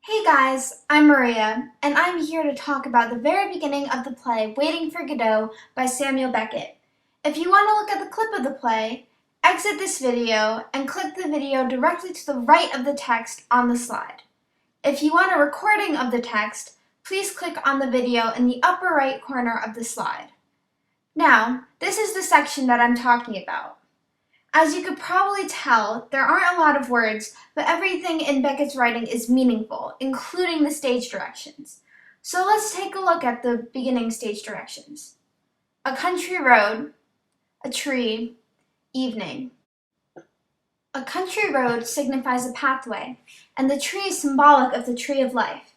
Hey guys, I'm Maria, and I'm here to talk about the very beginning of the play Waiting for Godot by Samuel Beckett. If you want to look at the clip of the play, exit this video and click the video directly to the right of the text on the slide. If you want a recording of the text, please click on the video in the upper right corner of the slide. Now, this is the section that I'm talking about. As you could probably tell, there aren't a lot of words, but everything in Beckett's writing is meaningful, including the stage directions. So let's take a look at the beginning stage directions. A country road, a tree, evening. A country road signifies a pathway, and the tree is symbolic of the tree of life.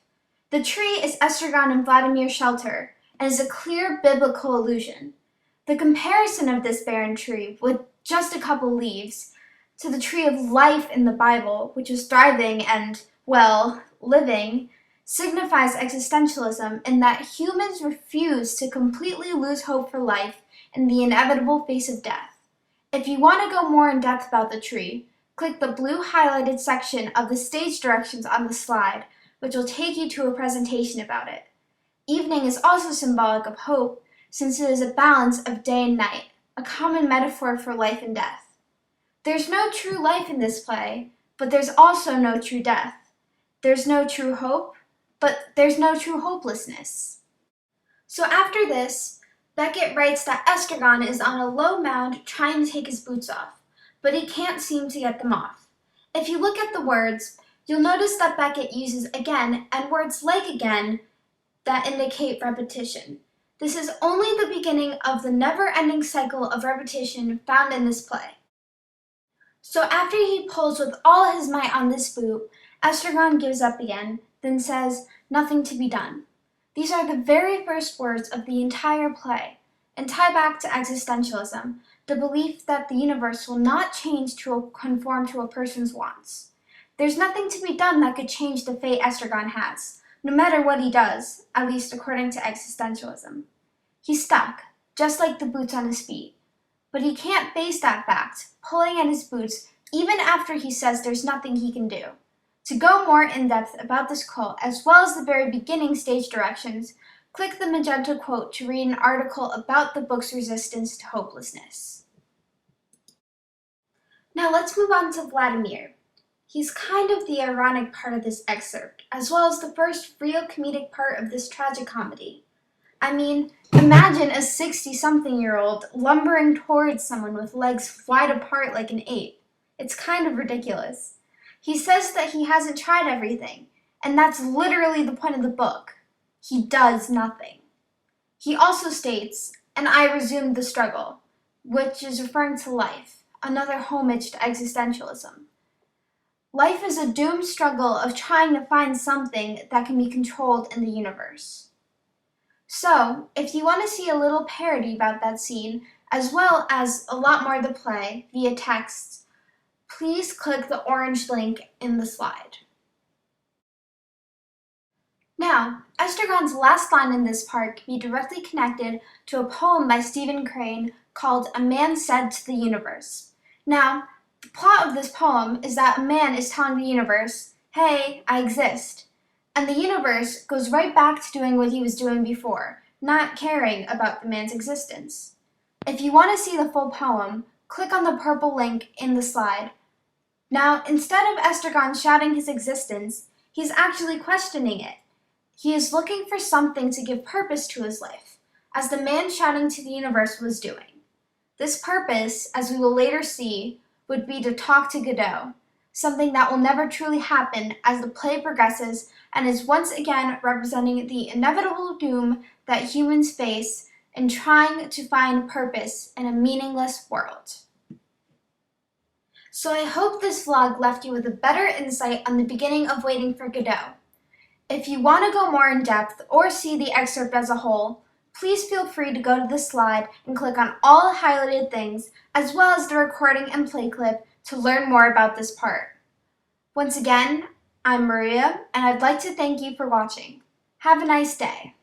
The tree is Estragon and Vladimir's shelter, and is a clear biblical allusion. The comparison of this barren tree with just a couple leaves to the tree of life in the Bible, which is thriving and, well, living, signifies existentialism in that humans refuse to completely lose hope for life in the inevitable face of death. If you want to go more in depth about the tree, click the blue highlighted section of the stage directions on the slide, which will take you to a presentation about it. Evening is also symbolic of hope, since it is a balance of day and night, a common metaphor for life and death. There's no true life in this play, but there's also no true death. There's no true hope, but there's no true hopelessness. So after this, Beckett writes that Estragon is on a low mound trying to take his boots off, but he can't seem to get them off. If you look at the words, you'll notice that Beckett uses again and words like again that indicate repetition. This is only the beginning of the never-ending cycle of repetition found in this play. So after he pulls with all his might on this boot, Estragon gives up again, then says, "Nothing to be done." These are the very first words of the entire play, and tie back to existentialism, the belief that the universe will not change to conform to a person's wants. There's nothing to be done that could change the fate Estragon has, no matter what he does, at least according to existentialism. He's stuck, just like the boots on his feet. But he can't face that fact, pulling at his boots even after he says there's nothing he can do. To go more in depth about this quote, as well as the very beginning stage directions, click the magenta quote to read an article about the book's resistance to hopelessness. Now let's move on to Vladimir. He's kind of the ironic part of this excerpt, as well as the first real comedic part of this tragic comedy. I mean, imagine a 60-something-year-old lumbering towards someone with legs wide apart like an ape. It's kind of ridiculous. He says that he hasn't tried everything, and that's literally the point of the book. He does nothing. He also states, "And I resumed the struggle," which is referring to life, another homage to existentialism. Life is a doomed struggle of trying to find something that can be controlled in the universe. So, if you want to see a little parody about that scene, as well as a lot more of the play via text, please click the orange link in the slide. Now, Estragon's last line in this part can be directly connected to a poem by Stephen Crane called "A Man Said to the Universe." Now, the plot of this poem is that a man is telling the universe, "Hey, I exist." And the universe goes right back to doing what he was doing before, not caring about the man's existence. If you want to see the full poem, click on the purple link in the slide. Now, instead of Estragon shouting his existence, he's actually questioning it. He is looking for something to give purpose to his life, as the man shouting to the universe was doing. This purpose, as we will later see, would be to talk to Godot, something that will never truly happen as the play progresses and is once again representing the inevitable doom that humans face in trying to find purpose in a meaningless world. So I hope this vlog left you with a better insight on the beginning of Waiting for Godot. If you want to go more in depth or see the excerpt as a whole, please feel free to go to the slide and click on all highlighted things, as well as the recording and play clip to learn more about this part. Once again, I'm Maria, and I'd like to thank you for watching. Have a nice day.